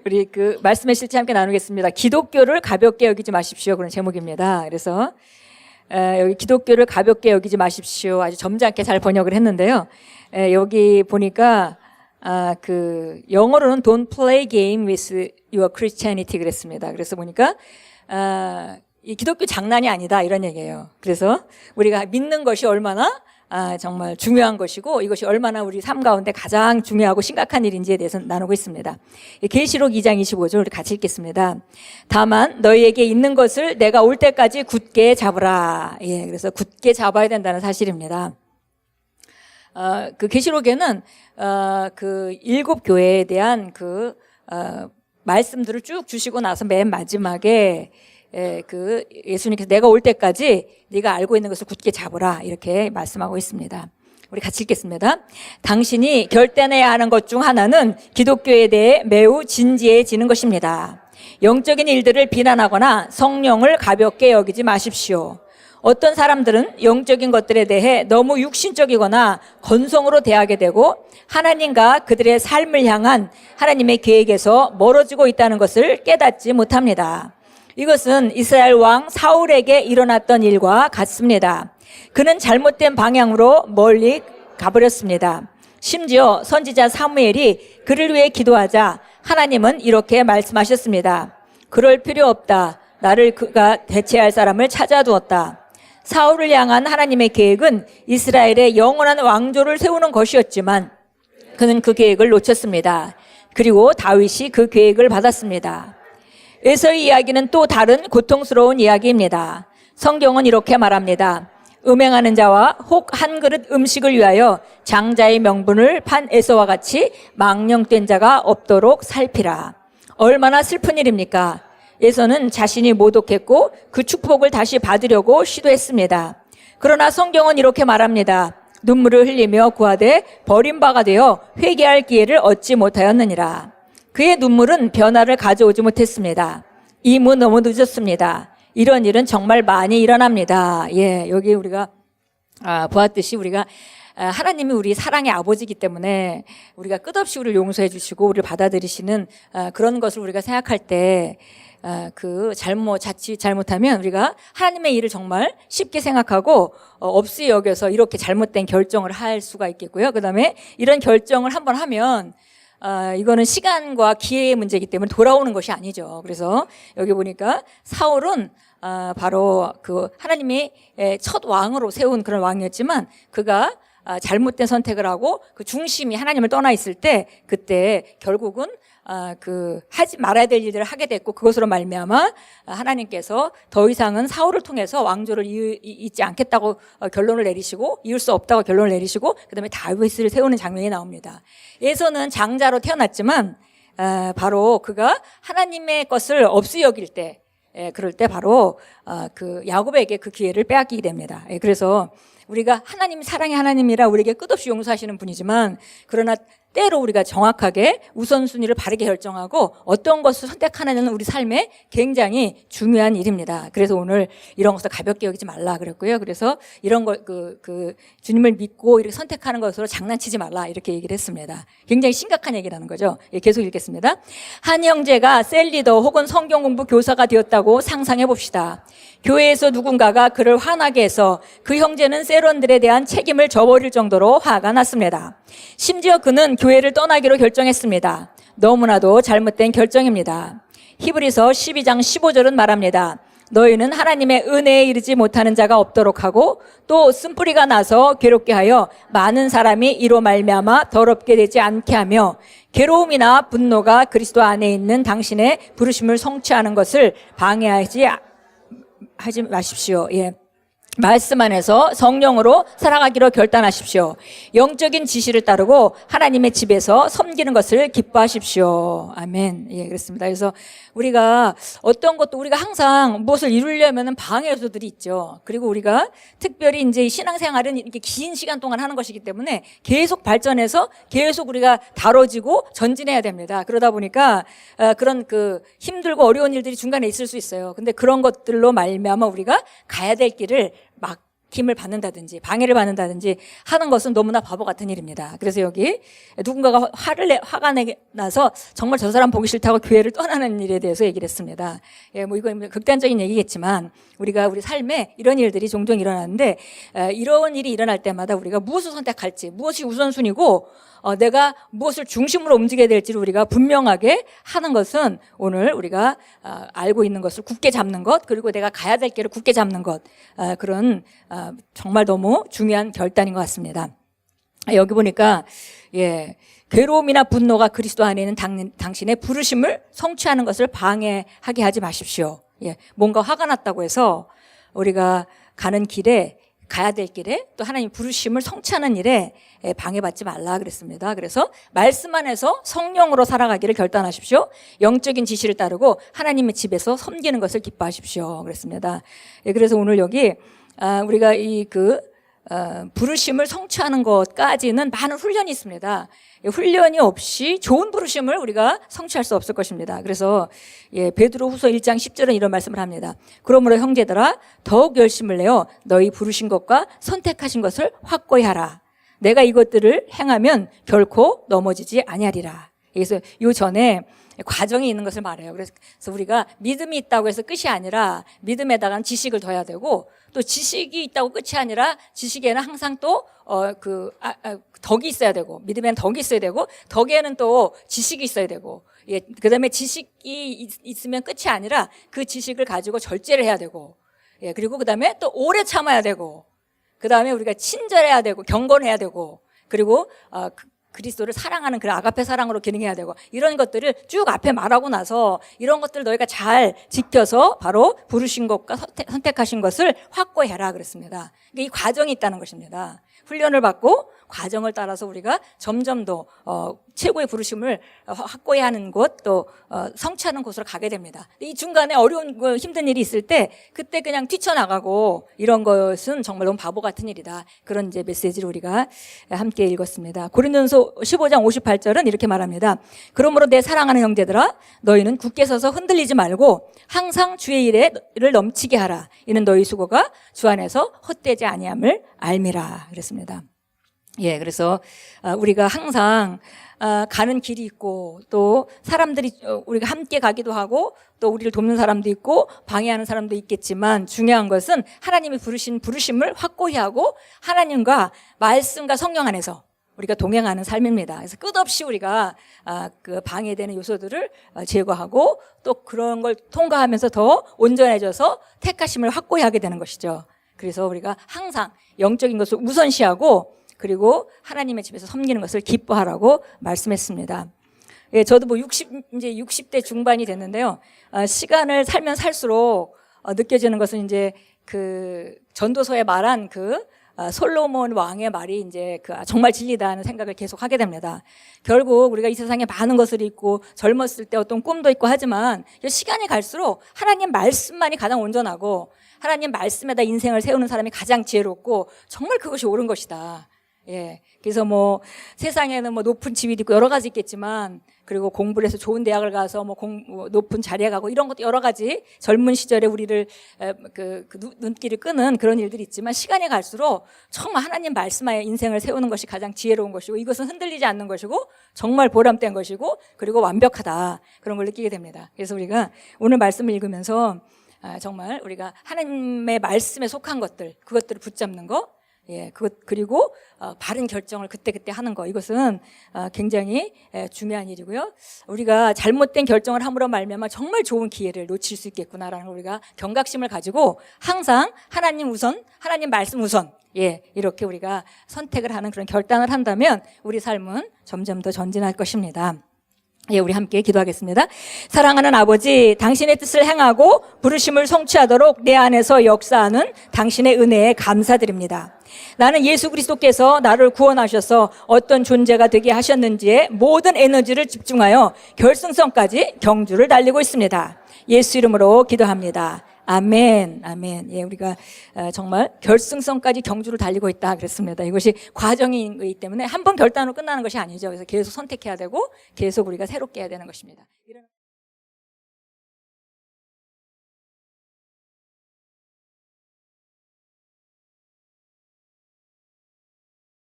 우리 그 말씀의 실체 함께 나누겠습니다. 기독교를 가볍게 여기지 마십시오. 그런 제목입니다. 그래서 여기 기독교를 가볍게 여기지 마십시오. 아주 점잖게 잘 번역을 했는데요. 여기 보니까 그 영어로는 Don't play game with your Christianity 그랬습니다. 그래서 보니까 이 기독교 장난이 아니다 이런 얘기예요. 그래서 우리가 믿는 것이 얼마나 정말 중요한 것이고 이것이 얼마나 우리 삶 가운데 가장 중요하고 심각한 일인지에 대해서 나누고 있습니다. 계시록 2장 25절 우리 같이 읽겠습니다. 다만 너희에게 있는 것을 내가 올 때까지 굳게 잡으라. 예, 그래서 굳게 잡아야 된다는 사실입니다. 그 계시록에는 그 7 교회에 대한 그 말씀들을 쭉 주시고 나서 맨 마지막에 그 예수님께서 내가 올 때까지 네가 알고 있는 것을 굳게 잡으라 이렇게 말씀하고 있습니다. 우리 같이 읽겠습니다. 당신이 결단해야 하는 것 중 하나는 기독교에 대해 매우 진지해지는 것입니다. 영적인 일들을 비난하거나 성령을 가볍게 여기지 마십시오. 어떤 사람들은 영적인 것들에 대해 너무 육신적이거나 건성으로 대하게 되고 하나님과 그들의 삶을 향한 하나님의 계획에서 멀어지고 있다는 것을 깨닫지 못합니다. 이것은 이스라엘 왕 사울에게 일어났던 일과 같습니다. 그는 잘못된 방향으로 멀리 가버렸습니다. 심지어 선지자 사무엘이 그를 위해 기도하자 하나님은 이렇게 말씀하셨습니다. 그럴 필요 없다. 나를 그가 대체할 사람을 찾아두었다. 사울을 향한 하나님의 계획은 이스라엘의 영원한 왕조를 세우는 것이었지만 그는 그 계획을 놓쳤습니다. 그리고 다윗이 그 계획을 받았습니다. 에서의 이야기는 또 다른 고통스러운 이야기입니다. 성경은 이렇게 말합니다. 음행하는 자와 혹 한 그릇 음식을 위하여 장자의 명분을 판 에서와 같이 망령된 자가 없도록 살피라. 얼마나 슬픈 일입니까? 에서는 자신이 모독했고 그 축복을 다시 받으려고 시도했습니다. 그러나 성경은 이렇게 말합니다. 눈물을 흘리며 구하되 버림바가 되어 회개할 기회를 얻지 못하였느니라. 그의 눈물은 변화를 가져오지 못했습니다. 이미 너무 늦었습니다. 이런 일은 정말 많이 일어납니다. 예, 여기 우리가 보았듯이 우리가 하나님이 우리 사랑의 아버지이기 때문에 우리가 끝없이 우리를 용서해 주시고 우리를 받아들이시는 그런 것을 우리가 생각할 때 그 자칫 잘못하면 우리가 하나님의 일을 정말 쉽게 생각하고 없이 여겨서 이렇게 잘못된 결정을 할 수가 있겠고요. 그다음에 이런 결정을 한번 하면 이거는 시간과 기회의 문제이기 때문에 돌아오는 것이 아니죠. 그래서 여기 보니까 사울은 바로 그 하나님이 첫 왕으로 세운 그런 왕이었지만 그가 잘못된 선택을 하고 그 중심이 하나님을 떠나 있을 때 그때 결국은 그 하지 말아야 될 일들을 하게 됐고 그것으로 말미암아 하나님께서 더 이상은 사울을 통해서 왕조를 잇지 않겠다고 결론을 내리시고 이을 수 없다고 결론을 내리시고 그다음에 다윗을 세우는 장면이 나옵니다. 에서는 장자로 태어났지만 바로 그가 하나님의 것을 없이 여길 때 그럴 때 바로 그 야곱에게 그 기회를 빼앗기게 됩니다. 그래서 우리가 하나님이 사랑의 하나님이라 우리에게 끝없이 용서하시는 분이지만 그러나 때로 우리가 정확하게 우선순위를 바르게 결정하고 어떤 것을 선택하느냐는 우리 삶에 굉장히 중요한 일입니다. 그래서 오늘 이런 것을 가볍게 여기지 말라 그랬고요. 그래서 이런 걸 주님을 믿고 이렇게 선택하는 것으로 장난치지 말라 이렇게 얘기를 했습니다. 굉장히 심각한 얘기라는 거죠. 예, 계속 읽겠습니다. 한 형제가 셀리더 혹은 성경 공부 교사가 되었다고 상상해 봅시다. 교회에서 누군가가 그를 화나게 해서 그 형제는 세론들에 대한 책임을 져버릴 정도로 화가 났습니다. 심지어 그는 교회를 떠나기로 결정했습니다. 너무나도 잘못된 결정입니다. 히브리서 12장 15절은 말합니다. 너희는 하나님의 은혜에 이르지 못하는 자가 없도록 하고 또 쓴뿌리가 나서 괴롭게 하여 많은 사람이 이로 말미암아 더럽게 되지 않게 하며 괴로움이나 분노가 그리스도 안에 있는 당신의 부르심을 성취하는 것을 방해하지 마십시오. 예. 말씀 안에서 성령으로 살아가기로 결단하십시오. 영적인 지시를 따르고 하나님의 집에서 섬기는 것을 기뻐하십시오. 아멘. 예, 그렇습니다. 그래서 우리가 어떤 것도 우리가 항상 무엇을 이루려면 방해 요소들이 있죠. 그리고 우리가 특별히 이제 신앙생활은 이렇게 긴 시간 동안 하는 것이기 때문에 계속 발전해서 계속 우리가 다뤄지고 전진해야 됩니다. 그러다 보니까 그런 그 힘들고 어려운 일들이 중간에 있을 수 있어요. 근데 그런 것들로 말미암아 우리가 가야 될 길을 막 막힘을 받는다든지 방해를 받는다든지 하는 것은 너무나 바보 같은 일입니다. 그래서 여기 누군가가 화가 나서 정말 저 사람 보기 싫다고 교회를 떠나는 일에 대해서 얘기를 했습니다. 예, 뭐 이건 극단적인 얘기겠지만 우리가 우리 삶에 이런 일들이 종종 일어나는데 이런 일이 일어날 때마다 우리가 무엇을 선택할지, 무엇이 우선순위고 내가 무엇을 중심으로 움직여야 될지를 우리가 분명하게 하는 것은 오늘 우리가 알고 있는 것을 굳게 잡는 것, 그리고 내가 가야 될 길을 굳게 잡는 것, 그런 정말 너무 중요한 결단인 것 같습니다. 여기 보니까 괴로움이나 분노가 그리스도 안에 있는 당신의 부르심을 성취하는 것을 방해하게 하지 마십시오. 뭔가 화가 났다고 해서 우리가 가는 길에, 가야 될 길에, 또 하나님 부르심을 성취하는 일에 방해받지 말라 그랬습니다. 그래서 말씀 안에서 성령으로 살아가기를 결단하십시오. 영적인 지시를 따르고 하나님의 집에서 섬기는 것을 기뻐하십시오 그랬습니다. 그래서 오늘 여기 우리가 부르심을 성취하는 것까지는 많은 훈련이 있습니다. 훈련이 없이 좋은 부르심을 우리가 성취할 수 없을 것입니다. 그래서 베드로후서 1장 10절은 이런 말씀을 합니다. 그러므로 형제들아 더욱 열심을 내어 너희 부르신 것과 선택하신 것을 확고히 하라. 내가 이것들을 행하면 결코 넘어지지 아니하리라. 그래서 요 전에 과정이 있는 것을 말해요. 그래서 우리가 믿음이 있다고 해서 끝이 아니라 믿음에다가는 지식을 더해야 되고, 또 지식이 있다고 끝이 아니라 지식에는 항상 또 덕이 있어야 되고, 믿음에는 덕이 있어야 되고, 덕에는 또 지식이 있어야 되고, 그다음에 지식이 있으면 끝이 아니라 그 지식을 가지고 절제를 해야 되고, 그리고 그다음에 또 오래 참아야 되고, 그다음에 우리가 친절해야 되고 경건해야 되고, 그리고 그리스도를 사랑하는 그런 아가페 사랑으로 기능해야 되고, 이런 것들을 쭉 앞에 말하고 나서 이런 것들을 너희가 잘 지켜서 바로 부르신 것과 선택하신 것을 확고히 해라 그랬습니다. 이 과정이 있다는 것입니다. 훈련을 받고 과정을 따라서 우리가 점점 더 최고의 부르심을 확고히 하는 곳, 또 성취하는 곳으로 가게 됩니다. 이 중간에 어려운 힘든 일이 있을 때 그때 그냥 뛰쳐나가고 이런 것은 정말 너무 바보 같은 일이다. 그런 이제 메시지를 우리가 함께 읽었습니다. 고린도전서 15장 58절은 이렇게 말합니다. 그러므로 내 사랑하는 형제들아 너희는 굳게 서서 흔들리지 말고 항상 주의 일을 넘치게 하라. 이는 너희 수고가 주 안에서 헛되지 아니함을 알미라 그랬습니다. 그래서 우리가 항상 가는 길이 있고, 또 사람들이 우리가 함께 가기도 하고, 또 우리를 돕는 사람도 있고 방해하는 사람도 있겠지만, 중요한 것은 하나님이 부르신 부르심을 확고히 하고 하나님과 말씀과 성령 안에서 우리가 동행하는 삶입니다. 그래서 끝없이 우리가 그 방해되는 요소들을 제거하고, 또 그런 걸 통과하면서 더 온전해져서 택하심을 확고히 하게 되는 것이죠. 그래서 우리가 항상 영적인 것을 우선시하고, 그리고 하나님의 집에서 섬기는 것을 기뻐하라고 말씀했습니다. 저도 뭐 이제 60대 중반이 됐는데요. 시간을 살면 살수록 느껴지는 것은 이제 그 전도서에 말한 솔로몬 왕의 말이 이제 정말 진리다는 생각을 계속 하게 됩니다. 결국 우리가 이 세상에 많은 것을 잊고 젊었을 때 어떤 꿈도 있고 하지만 시간이 갈수록 하나님 말씀만이 가장 온전하고, 하나님 말씀에다 인생을 세우는 사람이 가장 지혜롭고 정말 그것이 옳은 것이다. 그래서 뭐 세상에는 뭐 높은 지위도 있고 여러 가지 있겠지만, 그리고 공부를 해서 좋은 대학을 가서 높은 자리에 가고 이런 것도 여러 가지 젊은 시절에 우리를 눈길을 끄는 그런 일들이 있지만, 시간이 갈수록 정말 하나님 말씀하에 인생을 세우는 것이 가장 지혜로운 것이고, 이것은 흔들리지 않는 것이고 정말 보람된 것이고, 그리고 완벽하다, 그런 걸 느끼게 됩니다. 그래서 우리가 오늘 말씀을 읽으면서 정말 우리가 하나님의 말씀에 속한 것들, 그것들을 붙잡는 거, 그리고 바른 결정을 그때그때 하는 거, 이것은 굉장히 중요한 일이고요. 우리가 잘못된 결정을 함으로 말미암아 정말 좋은 기회를 놓칠 수 있겠구나라는 걸 우리가 경각심을 가지고 항상 하나님 우선, 하나님 말씀 우선, 이렇게 우리가 선택을 하는 그런 결단을 한다면 우리 삶은 점점 더 전진할 것입니다. 우리 함께 기도하겠습니다. 사랑하는 아버지, 당신의 뜻을 행하고 부르심을 성취하도록 내 안에서 역사하는 당신의 은혜에 감사드립니다. 나는 예수 그리스도께서 나를 구원하셔서 어떤 존재가 되게 하셨는지에 모든 에너지를 집중하여 결승선까지 경주를 달리고 있습니다. 예수 이름으로 기도합니다. 아멘, 아멘. 우리가 정말 결승선까지 경주를 달리고 있다 그랬습니다. 이것이 과정이기 때문에 한 번 결단으로 끝나는 것이 아니죠. 그래서 계속 선택해야 되고 계속 우리가 새롭게 해야 되는 것입니다.